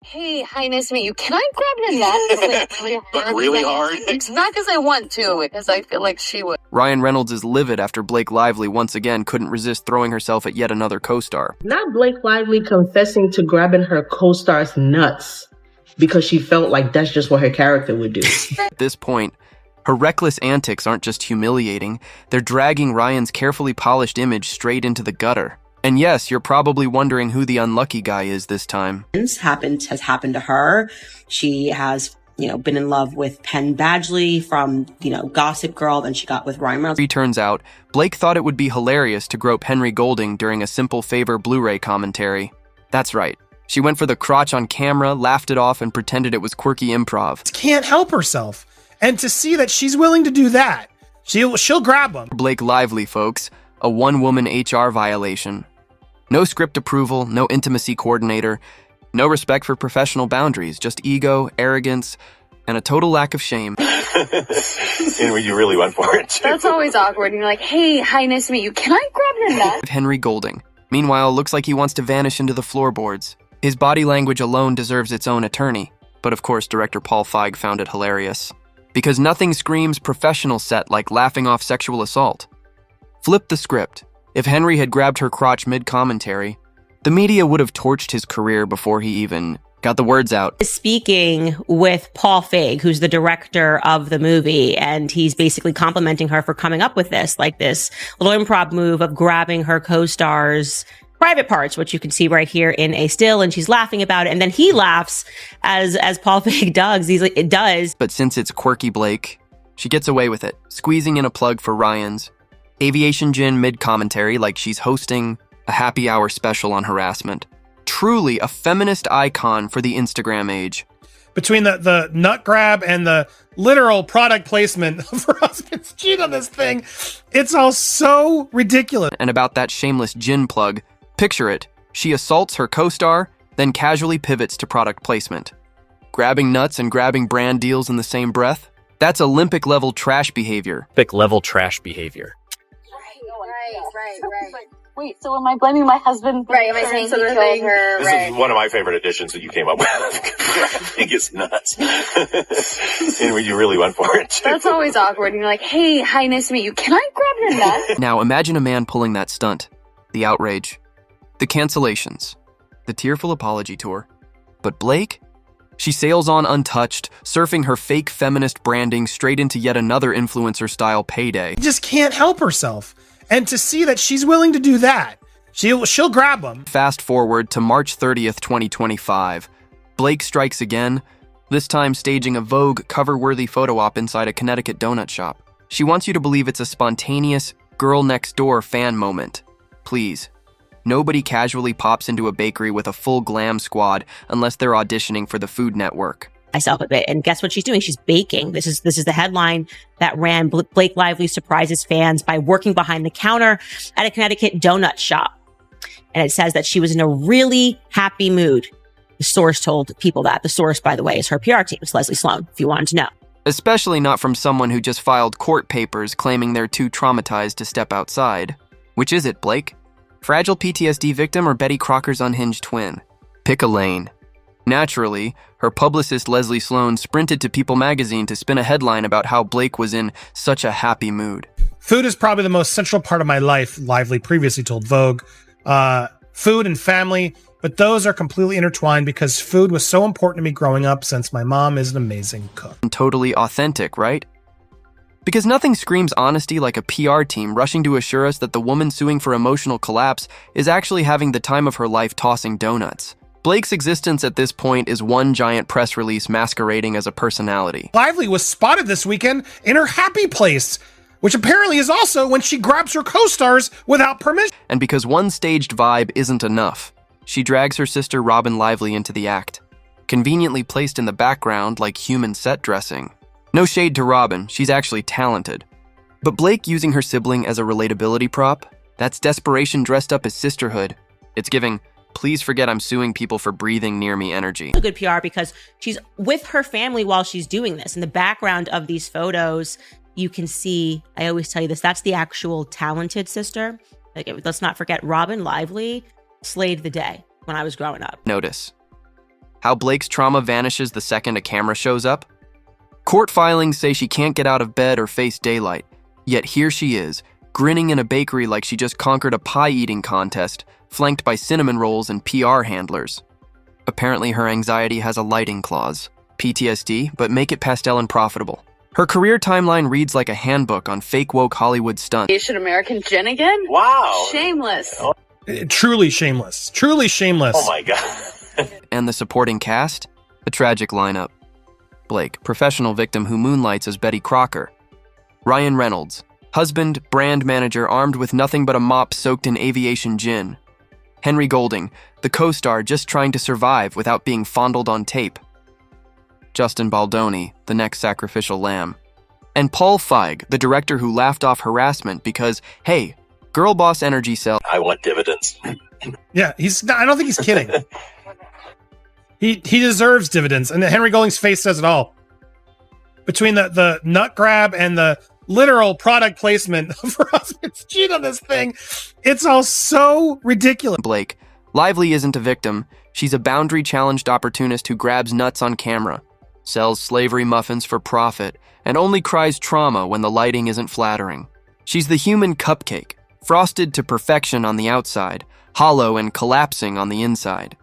Hey, hi, nice to meet you. Can I grab the net? Really hard? It's not because I want to, because I feel like she would. Ryan Reynolds is livid after Blake Lively once again couldn't resist throwing herself at yet another co-star. Not Blake Lively confessing to grabbing her co-star's nuts because she felt like that's just what her character would do. At this point, her reckless antics aren't just humiliating, they're dragging Ryan's carefully polished image straight into the gutter. And yes, you're probably wondering who the unlucky guy is this time. Has happened to her. She has, been in love with Penn Badgley from, Gossip Girl, then she got with Ryan Reynolds. It turns out, Blake thought it would be hilarious to grope Henry Golding during a Simple Favor Blu-ray commentary. That's right. She went for the crotch on camera, laughed it off, and pretended it was quirky improv. Can't help herself. And to see that she's willing to do that, she'll grab him. Blake Lively, folks. A one-woman HR violation. No script approval, no intimacy coordinator, no respect for professional boundaries, just ego, arrogance, and a total lack of shame. And you really went for it, too. That's always awkward. And you're like, hey, hi, nice to meet you. Can I grab the net? Henry Golding. Meanwhile, looks like he wants to vanish into the floorboards. His body language alone deserves its own attorney. But of course, director Paul Feig found it hilarious. Because nothing screams professional set like laughing off sexual assault. Flip the script. If Henry had grabbed her crotch mid-commentary, the media would have torched his career before he even got the words out. Speaking with Paul Feig, who's the director of the movie, and he's basically complimenting her for coming up with this little improv move of grabbing her co-star's private parts, which you can see right here in a still, and she's laughing about it. And then he laughs as Paul Feig does. He's like, it does. But since it's quirky Blake, she gets away with it, squeezing in a plug for Ryan's Aviation Gin mid-commentary like she's hosting a happy hour special on harassment. Truly a feminist icon for the Instagram age. Between the nut grab and the literal product placement of her husband's gin on this thing, it's all so ridiculous. And about that shameless gin plug, picture it. She assaults her co-star, then casually pivots to product placement. Grabbing nuts and grabbing brand deals in the same breath? That's Olympic-level trash behavior. Olympic-level trash behavior. Right. Wait, so am I blaming my husband? Right, am I saying he killed her? This is one of my favorite additions that you came up with. Biggest nuts. And you really went for it, too. That's always awkward. And you're like, hey, hi, nice to meet you. Can I grab the net? Now imagine a man pulling that stunt. The outrage. The cancellations. The tearful apology tour. But Blake? She sails on untouched, surfing her fake feminist branding straight into yet another influencer-style payday. Just can't help herself. And to see that she's willing to do that, she'll grab him. Fast forward to March 30th, 2025. Blake strikes again, this time staging a Vogue cover-worthy photo op inside a Connecticut donut shop. She wants you to believe it's a spontaneous, girl-next-door fan moment. Please. Nobody casually pops into a bakery with a full glam squad unless they're auditioning for the Food Network. Myself a bit, and guess what she's doing? She's baking. This is the headline that ran. Blake Lively surprises fans by working behind the counter at a Connecticut donut shop, and it says that she was in a really happy mood. The source told people that. The source, by the way, is her PR team. It's Leslie Sloan, if you wanted to know. Especially not from someone who just filed court papers claiming they're too traumatized to step outside. Which is it, Blake? Fragile PTSD victim or Betty Crocker's unhinged twin? Pick a lane. Naturally, her publicist Leslie Sloan sprinted to People magazine to spin a headline about how Blake was in such a happy mood. Food is probably the most central part of my life, Lively previously told Vogue. Food and family, but those are completely intertwined because food was so important to me growing up since my mom is an amazing cook. And totally authentic, right? Because nothing screams honesty like a PR team rushing to assure us that the woman suing for emotional collapse is actually having the time of her life tossing donuts. Blake's existence at this point is one giant press release masquerading as a personality. Lively was spotted this weekend in her happy place, which apparently is also when she grabs her co-stars without permission. And because one staged vibe isn't enough, she drags her sister Robin Lively into the act, conveniently placed in the background like human set dressing. No shade to Robin, she's actually talented. But Blake using her sibling as a relatability prop? That's desperation dressed up as sisterhood. It's giving, please forget I'm suing people for breathing near me energy. Good PR because she's with her family while she's doing this. In the background of these photos, you can see, I always tell you this, that's the actual talented sister. Like, let's not forget Robin Lively slayed the day when I was growing up. Notice. How Blake's trauma vanishes the second a camera shows up? Court filings say she can't get out of bed or face daylight, yet here she is, grinning in a bakery like she just conquered a pie-eating contest, flanked by cinnamon rolls and PR handlers. Apparently her anxiety has a lighting clause. PTSD, but make it pastel and profitable. Her career timeline reads like a handbook on fake woke Hollywood stunts. Asian American Jen again? Wow. Shameless. Truly shameless. Truly shameless. Oh my God. And the supporting cast? A tragic lineup. Blake, professional victim who moonlights as Betty Crocker. Ryan Reynolds, husband, brand manager armed with nothing but a mop soaked in aviation gin. Henry Golding, the co-star just trying to survive without being fondled on tape. Justin Baldoni, the next sacrificial lamb. And Paul Feig, the director who laughed off harassment because, hey, girl boss energy cell. I want dividends. Yeah, I don't think he's kidding. He deserves dividends, and Henry Golding's face says it all. Between the nut grab and the literal product placement for us to cheat on this thing, it's all so ridiculous. Blake, Lively isn't a victim. She's a boundary-challenged opportunist who grabs nuts on camera, sells slavery muffins for profit, and only cries trauma when the lighting isn't flattering. She's the human cupcake, frosted to perfection on the outside, hollow and collapsing on the inside.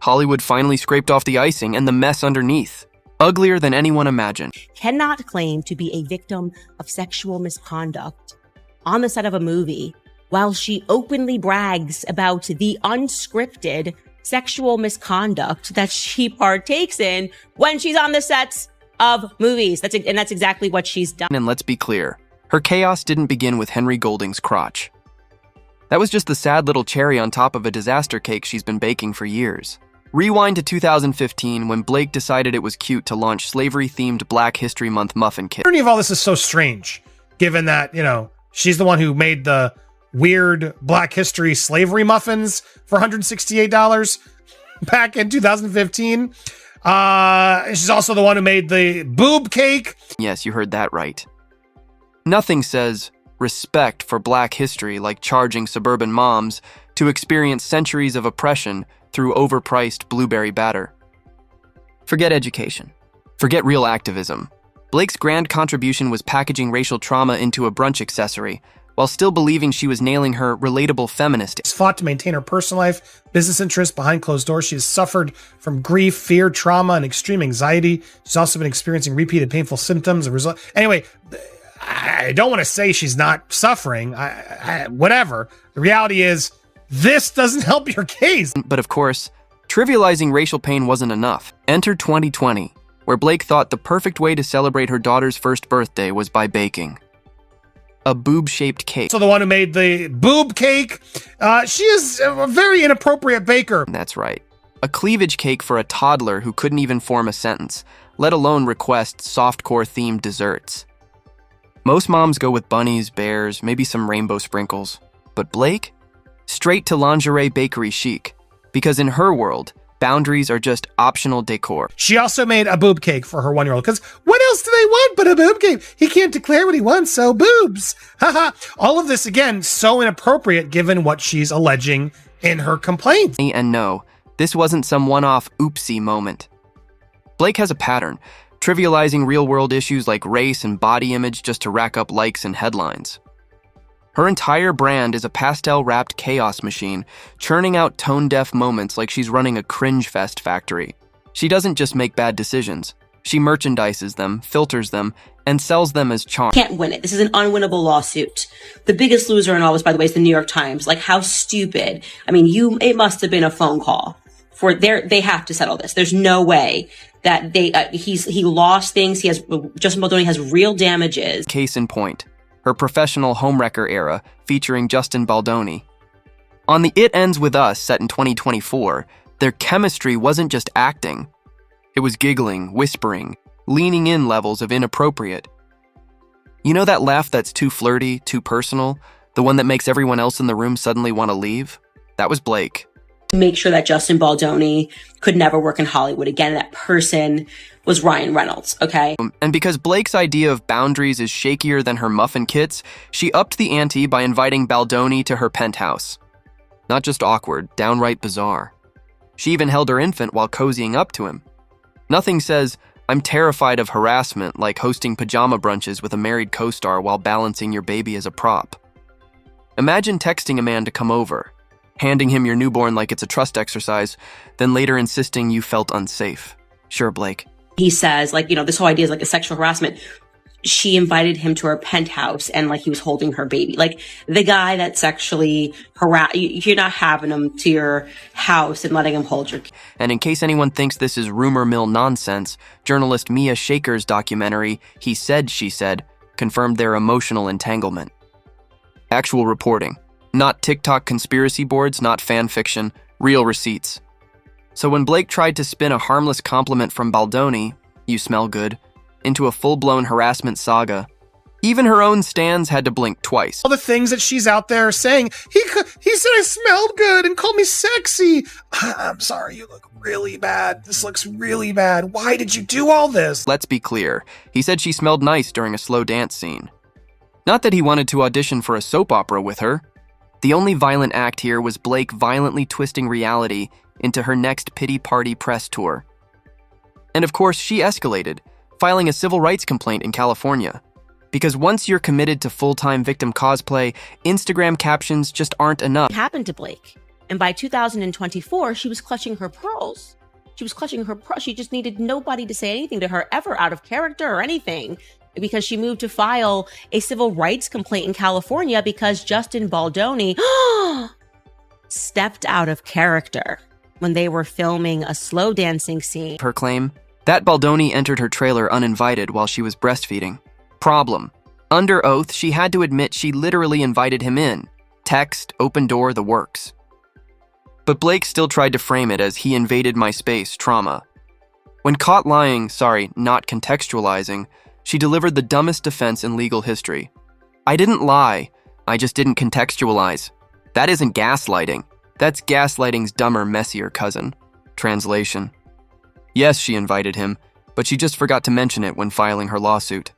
Hollywood finally scraped off the icing and the mess underneath. Uglier than anyone imagined. Cannot claim to be a victim of sexual misconduct on the set of a movie while she openly brags about the unscripted sexual misconduct that she partakes in when she's on the sets of movies. That's exactly what she's done. And let's be clear, her chaos didn't begin with Henry Golding's crotch. That was just the sad little cherry on top of a disaster cake she's been baking for years. Rewind to 2015 when Blake decided it was cute to launch slavery-themed Black History Month muffin kit. The irony of all this is so strange, given that, she's the one who made the weird Black History slavery muffins for $168 back in 2015. She's also the one who made the boob cake. Yes, you heard that right. Nothing says respect for Black history like charging suburban moms to experience centuries of oppression through overpriced blueberry batter. Forget education. Forget real activism. Blake's grand contribution was packaging racial trauma into a brunch accessory, while still believing she was nailing her relatable feminist. She's fought to maintain her personal life, business interests behind closed doors. She has suffered from grief, fear, trauma, and extreme anxiety. She's also been experiencing repeated painful symptoms. Anyway, I don't want to say she's not suffering. Whatever. The reality is, this doesn't help your case. But of course, trivializing racial pain wasn't enough. Enter 2020, where Blake thought the perfect way to celebrate her daughter's first birthday was by baking a boob-shaped cake. So the one who made the boob cake, she is a very inappropriate baker. That's right. A cleavage cake for a toddler who couldn't even form a sentence, let alone request softcore-themed desserts. Most moms go with bunnies, bears, maybe some rainbow sprinkles. But Blake? Straight to lingerie bakery chic. Because in her world, boundaries are just optional decor. She also made a boob cake for her 1-year-old, because what else do they want but a boob cake? He can't declare what he wants, so boobs. Haha. All of this, again, so inappropriate given what she's alleging in her complaint. And no, this wasn't some one-off oopsie moment. Blake has a pattern, trivializing real-world issues like race and body image just to rack up likes and headlines. Her entire brand is a pastel-wrapped chaos machine, churning out tone-deaf moments like she's running a cringe fest factory. She doesn't just make bad decisions. She merchandises them, filters them, and sells them as charm. Can't win it. This is an unwinnable lawsuit. The biggest loser in all this, by the way, is the New York Times. Like, how stupid. I mean, it must have been a phone call. They have to settle this. There's no way that he lost things. Justin Baldoni has real damages. Case in point. Her professional homewrecker era, featuring Justin Baldoni. On the It Ends With Us, set in 2024, their chemistry wasn't just acting. It was giggling, whispering, leaning in levels of inappropriate. You know that laugh that's too flirty, too personal? The one that makes everyone else in the room suddenly want to leave? That was Blake. Make sure that Justin Baldoni could never work in Hollywood again. That person was Ryan Reynolds, okay? And because Blake's idea of boundaries is shakier than her muffin kits, she upped the ante by inviting Baldoni to her penthouse. Not just awkward, downright bizarre. She even held her infant while cozying up to him. Nothing says, "I'm terrified of harassment," like hosting pajama brunches with a married co-star while balancing your baby as a prop. Imagine texting a man to come over, handing him your newborn like it's a trust exercise, then later insisting you felt unsafe. Sure, Blake. He says, this whole idea is like a sexual harassment. She invited him to her penthouse and he was holding her baby. The guy that sexually you're not having him to your house and letting him hold your kid. And in case anyone thinks this is rumor mill nonsense, journalist Mia Shaker's documentary, He Said, She Said, confirmed their emotional entanglement. Actual reporting. Not TikTok conspiracy boards, not fan fiction, real receipts. So when Blake tried to spin a harmless compliment from Baldoni, "You smell good," into a full-blown harassment saga, even her own stans had to blink twice. All the things that she's out there saying, he said I smelled good and called me sexy. I'm sorry, you look really bad. This looks really bad. Why did you do all this? Let's be clear. He said she smelled nice during a slow dance scene. Not that he wanted to audition for a soap opera with her. The only violent act here was Blake violently twisting reality into her next pity party press tour. And of course, she escalated, filing a civil rights complaint in California. Because once you're committed to full-time victim cosplay, Instagram captions just aren't enough. It happened to Blake. And by 2024, she was clutching her pearls. She just needed nobody to say anything to her ever out of character or anything, because she moved to file a civil rights complaint in California because Justin Baldoni stepped out of character when they were filming a slow dancing scene. Her claim, that Baldoni entered her trailer uninvited while she was breastfeeding. Problem. Under oath, she had to admit she literally invited him in. Text, open door, the works. But Blake still tried to frame it as he invaded my space trauma. When caught lying, not contextualizing, she delivered the dumbest defense in legal history. "I didn't lie, I just didn't contextualize." That isn't gaslighting. That's gaslighting's dumber, messier cousin. Translation. Yes, she invited him, but she just forgot to mention it when filing her lawsuit.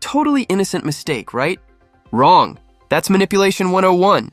Totally innocent mistake, right? Wrong. That's manipulation 101.